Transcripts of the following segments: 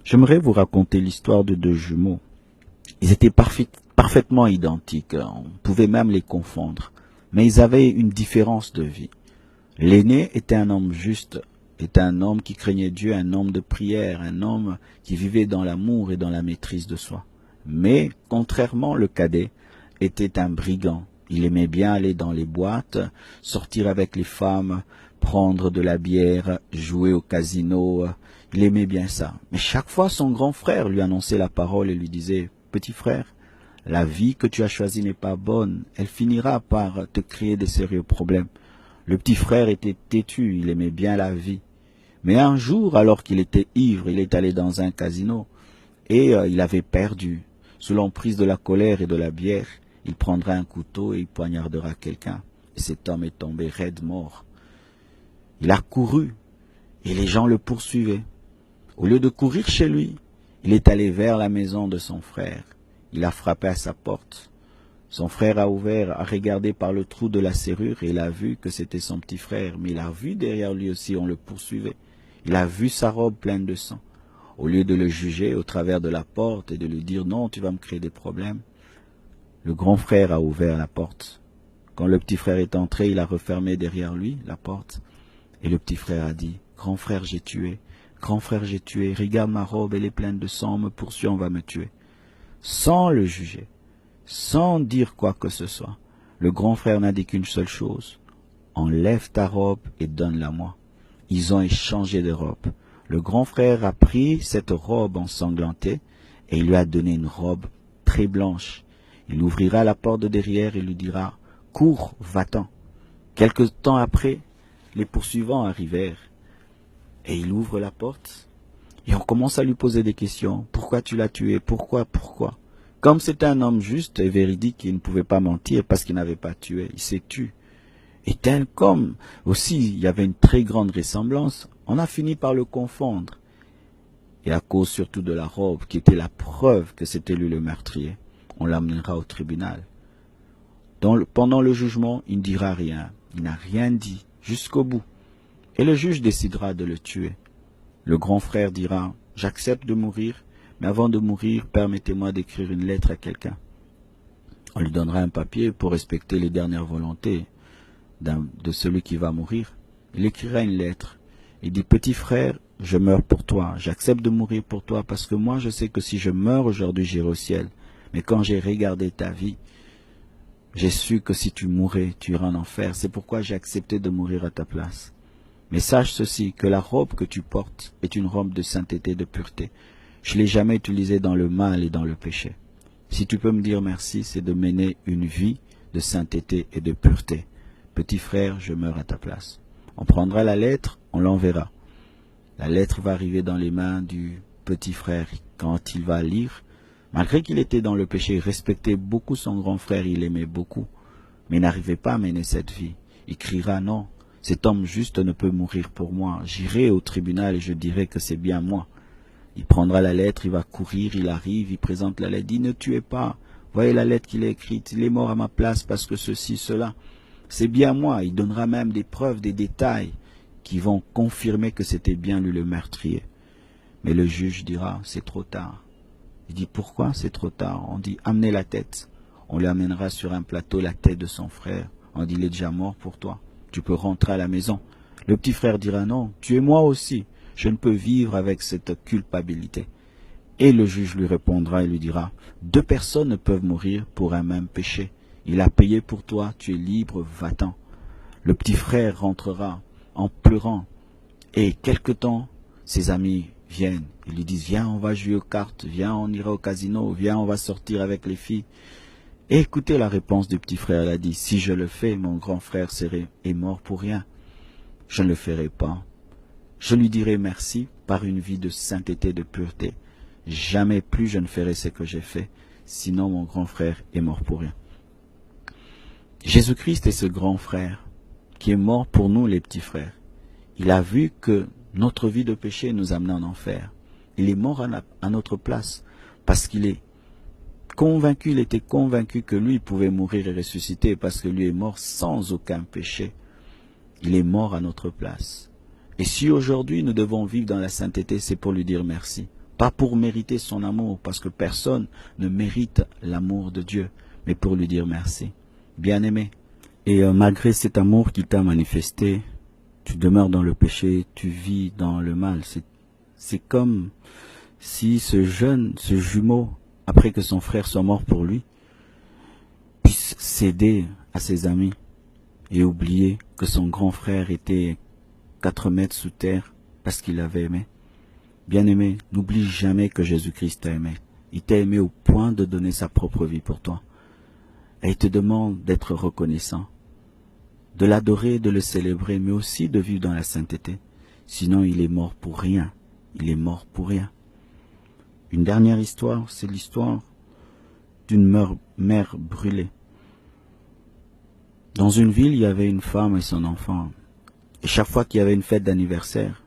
J'aimerais vous raconter l'histoire de deux jumeaux. Ils étaient parfaitement identiques, on pouvait même les confondre, mais ils avaient une différence de vie. L'aîné était un homme juste, était un homme qui craignait Dieu, un homme de prière, un homme qui vivait dans l'amour et dans la maîtrise de soi. Mais, contrairement, le cadet était un brigand. Il aimait bien aller dans les boîtes, sortir avec les femmes, prendre de la bière, jouer au casino. Il aimait bien ça. Mais chaque fois, son grand frère lui annonçait la parole et lui disait, « Petit frère, la vie que tu as choisie n'est pas bonne. Elle finira par te créer de sérieux problèmes. » Le petit frère était têtu, il aimait bien la vie. Mais un jour, alors qu'il était ivre, il est allé dans un casino et il avait perdu. Sous l'emprise de la colère et de la bière, il prendra un couteau et il poignardera quelqu'un. Et cet homme est tombé raide mort. Il a couru et les gens le poursuivaient. Au lieu de courir chez lui, il est allé vers la maison de son frère. Il a frappé à sa porte. Son frère a ouvert, a regardé par le trou de la serrure et il a vu que c'était son petit frère. Mais il a vu derrière lui aussi, on le poursuivait. Il a vu sa robe pleine de sang. Au lieu de le juger au travers de la porte et de lui dire « Non, tu vas me créer des problèmes », le grand frère a ouvert la porte. Quand le petit frère est entré, il a refermé derrière lui la porte. Et le petit frère a dit « Grand frère, j'ai tué. Grand frère, j'ai tué. Regarde ma robe, elle est pleine de sang. On me poursuit, on va me tuer. » Sans le juger, sans dire quoi que ce soit, le grand frère n'a dit qu'une seule chose. « Enlève ta robe et donne-la-moi. » Ils ont échangé de robe. Le grand frère a pris cette robe ensanglantée et il lui a donné une robe très blanche. Il ouvrira la porte de derrière et lui dira « Cours, va-t'en ». Quelque temps après, les poursuivants arrivèrent et il ouvre la porte et on commence à lui poser des questions. « Pourquoi tu l'as tué? Pourquoi? Comme c'était un homme juste et véridique, il ne pouvait pas mentir parce qu'il n'avait pas tué, il s'est tué. Et tel comme aussi il y avait une très grande ressemblance, on a fini par le confondre. Et à cause surtout de la robe, qui était la preuve que c'était lui le meurtrier, on l'amènera au tribunal. Pendant le jugement, il ne dira rien, il n'a rien dit, jusqu'au bout. Et le juge décidera de le tuer. Le grand frère dira, « J'accepte de mourir, mais avant de mourir, permettez-moi d'écrire une lettre à quelqu'un. » On lui donnera un papier pour respecter les dernières volontés de celui qui va mourir. Il écrira une lettre. Il dit, « Petit frère, je meurs pour toi. J'accepte de mourir pour toi parce que moi je sais que si je meurs aujourd'hui, j'irai au ciel. Mais quand j'ai regardé ta vie, j'ai su que si tu mourais, tu iras en enfer. C'est pourquoi j'ai accepté de mourir à ta place. Mais sache ceci, que la robe que tu portes est une robe de sainteté, de pureté. Je ne l'ai jamais utilisée dans le mal et dans le péché. Si tu peux me dire merci, c'est de mener une vie de sainteté et de pureté. Petit frère, je meurs à ta place. » On prendra la lettre, on l'enverra. La lettre va arriver dans les mains du petit frère. Quand il va lire, malgré qu'il était dans le péché, il respectait beaucoup son grand frère, il l'aimait beaucoup, mais il n'arrivait pas à mener cette vie. Il criera, « Non, cet homme juste ne peut mourir pour moi. J'irai au tribunal et je dirai que c'est bien moi. » Il prendra la lettre, il va courir, il arrive, il présente la lettre, il dit, « Ne tuez pas. Voyez la lettre qu'il a écrite, il est mort à ma place parce que ceci, cela. C'est bien moi. » Il donnera même des preuves, des détails qui vont confirmer que c'était bien lui le meurtrier. Mais le juge dira, c'est trop tard. Il dit, pourquoi c'est trop tard? On dit, amenez la tête. On lui amènera sur un plateau la tête de son frère. On dit, il est déjà mort pour toi. Tu peux rentrer à la maison. Le petit frère dira, non, tuez-moi aussi. Je ne peux vivre avec cette culpabilité. Et le juge lui répondra et lui dira, deux personnes ne peuvent mourir pour un même péché. Il a payé pour toi, tu es libre, va-t'en. Le petit frère rentrera en pleurant. Et quelque temps, ses amis viennent. Ils lui disent, viens, on va jouer aux cartes, viens, on ira au casino, viens, on va sortir avec les filles. Et écoutez la réponse du petit frère. Il a dit, si je le fais, mon grand frère est mort pour rien. Je ne le ferai pas. Je lui dirai merci par une vie de sainteté, de pureté. Jamais plus je ne ferai ce que j'ai fait. Sinon, mon grand frère est mort pour rien. Jésus-Christ est ce grand frère qui est mort pour nous, les petits frères. Il a vu que notre vie de péché nous amenait en enfer. Il est mort à notre place parce qu'il est convaincu, il était convaincu que lui pouvait mourir et ressusciter parce que lui est mort sans aucun péché. Il est mort à notre place. Et si aujourd'hui nous devons vivre dans la sainteté, c'est pour lui dire merci. Pas pour mériter son amour, parce que personne ne mérite l'amour de Dieu, mais pour lui dire merci. Bien-aimé. Et malgré cet amour qu'il t'a manifesté, tu demeures dans le péché, tu vis dans le mal. C'est comme si ce jumeau, après que son frère soit mort pour lui, puisse céder à ses amis et oublier que son grand frère était 4 mètres sous terre parce qu'il l'avait aimé. Bien-aimé, n'oublie jamais que Jésus-Christ t'a aimé. Il t'a aimé au point de donner sa propre vie pour toi. Et il te demande d'être reconnaissant, de l'adorer, de le célébrer, mais aussi de vivre dans la sainteté. Sinon, il est mort pour rien. Il est mort pour rien. Une dernière histoire, c'est l'histoire d'une mère brûlée. Dans une ville, il y avait une femme et son enfant. Et chaque fois qu'il y avait une fête d'anniversaire,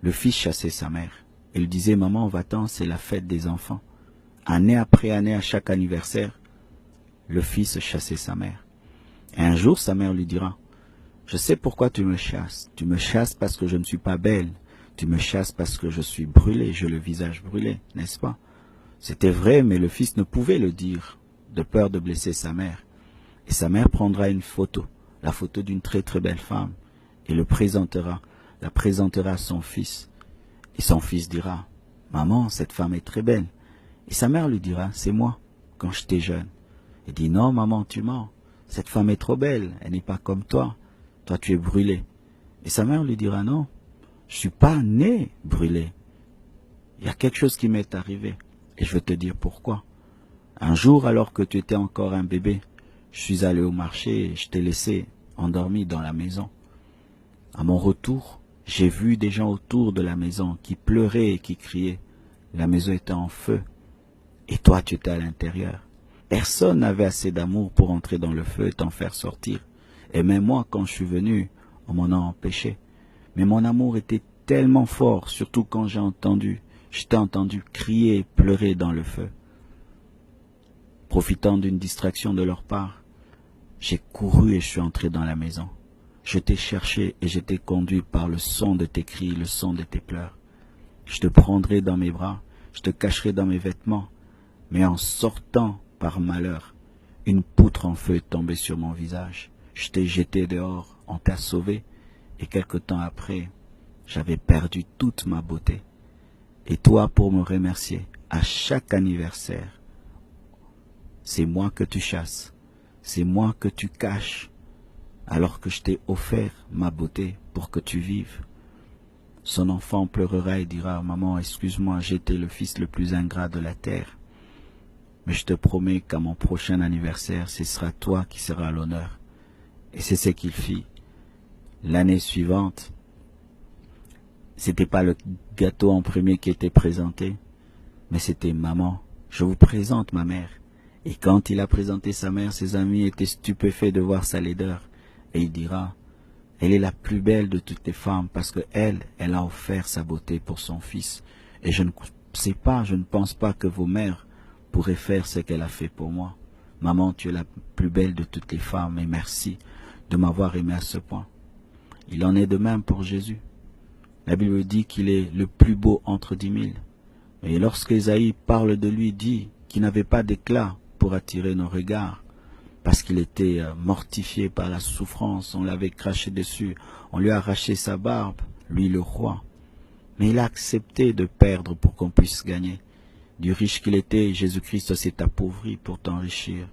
le fils chassait sa mère. Et lui disait, maman, va-t'en, c'est la fête des enfants. Année après année, à chaque anniversaire, le fils chassait sa mère. Et un jour, sa mère lui dira, je sais pourquoi tu me chasses. Tu me chasses parce que je ne suis pas belle. Tu me chasses parce que je suis brûlée, j'ai le visage brûlé, n'est-ce pas? C'était vrai, mais le fils ne pouvait le dire, de peur de blesser sa mère. Et sa mère prendra une photo, la photo d'une très très belle femme, et la présentera à son fils. Et son fils dira, maman, cette femme est très belle. Et sa mère lui dira, c'est moi, quand j'étais jeune. Il dit, non maman, tu mens, cette femme est trop belle, elle n'est pas comme toi, toi tu es brûlée. Et sa mère lui dira, non, je suis pas né brûlé. Il y a quelque chose qui m'est arrivé, et je vais te dire pourquoi. Un jour, alors que tu étais encore un bébé, je suis allé au marché et je t'ai laissé endormi dans la maison. À mon retour, j'ai vu des gens autour de la maison qui pleuraient et qui criaient. La maison était en feu. Et toi, tu étais à l'intérieur. Personne n'avait assez d'amour pour entrer dans le feu et t'en faire sortir. Et même moi, quand je suis venu, on m'en a empêché. Mais mon amour était tellement fort, surtout quand je t'ai entendu crier et pleurer dans le feu. Profitant d'une distraction de leur part, j'ai couru et je suis entré dans la maison. Je t'ai cherché et j'étais conduit par le son de tes cris, le son de tes pleurs. Je te prendrai dans mes bras, je te cacherai dans mes vêtements, mais en sortant par malheur, une poutre en feu est tombée sur mon visage. Je t'ai jeté dehors, on t'a sauvé, et quelque temps après, j'avais perdu toute ma beauté. Et toi, pour me remercier, à chaque anniversaire, c'est moi que tu chasses, c'est moi que tu caches, alors que je t'ai offert ma beauté pour que tu vives. Son enfant pleurera et dira, maman, excuse-moi, j'étais le fils le plus ingrat de la terre. Mais je te promets qu'à mon prochain anniversaire, ce sera toi qui seras à l'honneur. Et c'est ce qu'il fit. L'année suivante, c'était pas le gâteau en premier qui était présenté, mais c'était maman. Je vous présente ma mère. Et quand il a présenté sa mère, ses amis étaient stupéfaits de voir sa laideur. Et il dira, elle est la plus belle de toutes les femmes parce que elle a offert sa beauté pour son fils. Et je ne pense pas que vos mères pourraient faire ce qu'elle a fait pour moi. Maman, tu es la plus belle de toutes les femmes et merci de m'avoir aimé à ce point. Il en est de même pour Jésus. La Bible dit qu'il est le plus beau entre 10 000. Et lorsque Ésaïe parle de lui, dit qu'il n'avait pas d'éclat pour attirer nos regards, parce qu'il était mortifié par la souffrance, on l'avait craché dessus, on lui a arraché sa barbe, lui le roi. Mais il a accepté de perdre pour qu'on puisse gagner. Du riche qu'il était, Jésus-Christ s'est appauvri pour t'enrichir.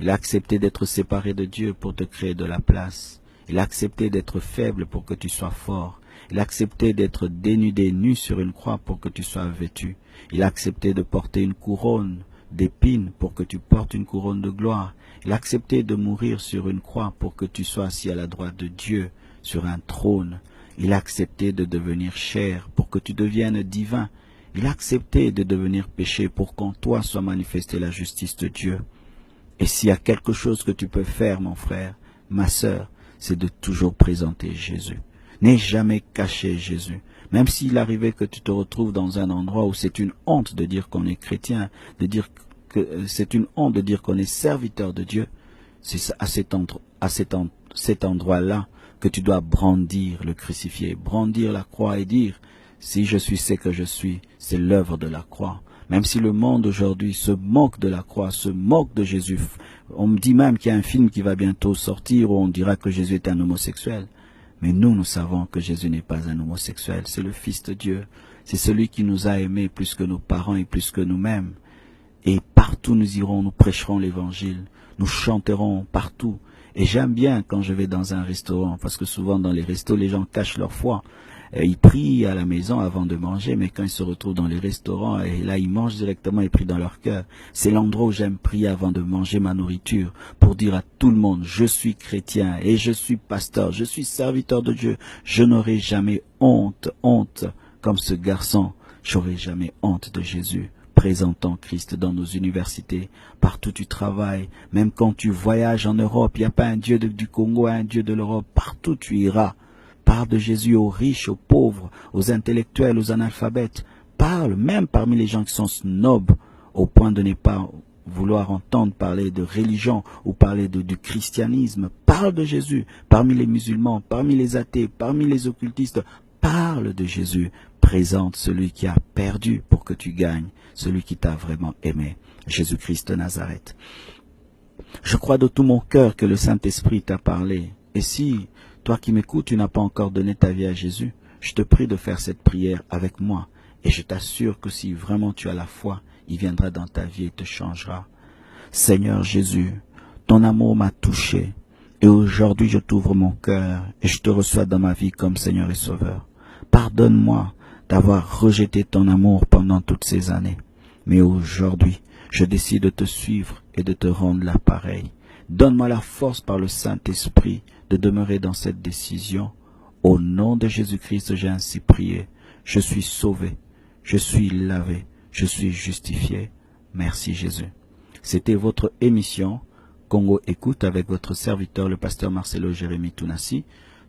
Il a accepté d'être séparé de Dieu pour te créer de la place. Il a accepté d'être faible pour que tu sois fort. Il a accepté d'être dénudé, nu sur une croix pour que tu sois vêtu. Il a accepté de porter une couronne d'épines pour que tu portes une couronne de gloire. Il a accepté de mourir sur une croix pour que tu sois assis à la droite de Dieu sur un trône. Il a accepté de devenir chair pour que tu deviennes divin. Il a accepté de devenir péché pour qu'en toi soit manifestée la justice de Dieu. Et s'il y a quelque chose que tu peux faire, mon frère, ma sœur, c'est de toujours présenter Jésus. N'aie jamais caché Jésus. Même s'il arrivait que tu te retrouves dans un endroit où c'est une honte de dire qu'on est chrétien, de dire que c'est une honte de dire qu'on est serviteur de Dieu, c'est à cet endroit-là que tu dois brandir le crucifié, brandir la croix et dire, Si je suis ce que je suis, c'est l'œuvre de la croix. Même si le monde aujourd'hui se moque de la croix, se moque de Jésus. On me dit même qu'il y a un film qui va bientôt sortir où on dira que Jésus est un homosexuel. Mais nous savons que Jésus n'est pas un homosexuel, c'est le Fils de Dieu. C'est celui qui nous a aimés plus que nos parents et plus que nous-mêmes. Et partout nous irons, nous prêcherons l'évangile, nous chanterons partout. Et j'aime bien quand je vais dans un restaurant, parce que souvent dans les restos, les gens cachent leur foi. Et ils prient à la maison avant de manger, mais quand ils se retrouvent dans les restaurants, et là ils mangent directement et prient dans leur cœur. C'est l'endroit où j'aime prier avant de manger ma nourriture, pour dire à tout le monde, je suis chrétien et je suis pasteur, je suis serviteur de Dieu. Je n'aurai jamais honte, comme ce garçon, j'aurai jamais honte de Jésus. Présentant Christ dans nos universités, partout où tu travailles, même quand tu voyages en Europe, il n'y a pas un Dieu du Congo, un Dieu de l'Europe, partout tu iras. Parle de Jésus aux riches, aux pauvres, aux intellectuels, aux analphabètes. Parle même parmi les gens qui sont snobs, au point de ne pas vouloir entendre parler de religion ou parler du christianisme. Parle de Jésus parmi les musulmans, parmi les athées, parmi les occultistes. Parle de Jésus. Présente celui qui a perdu pour que tu gagnes, celui qui t'a vraiment aimé, Jésus-Christ de Nazareth. Je crois de tout mon cœur que le Saint-Esprit t'a parlé. Et si, toi qui m'écoutes, tu n'as pas encore donné ta vie à Jésus, je te prie de faire cette prière avec moi. Et je t'assure que si vraiment tu as la foi, il viendra dans ta vie et te changera. Seigneur Jésus, ton amour m'a touché. Et aujourd'hui, je t'ouvre mon cœur et je te reçois dans ma vie comme Seigneur et Sauveur. Pardonne-moi d'avoir rejeté ton amour pendant toutes ces années. Mais aujourd'hui, je décide de te suivre et de te rendre l'appareil. Donne-moi la force par le Saint-Esprit de demeurer dans cette décision. Au nom de Jésus-Christ, j'ai ainsi prié. Je suis sauvé, je suis lavé, je suis justifié. Merci Jésus. C'était votre émission Congo Écoute avec votre serviteur, le pasteur Marcelo Jérémy Tounassi.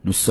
Nous sommes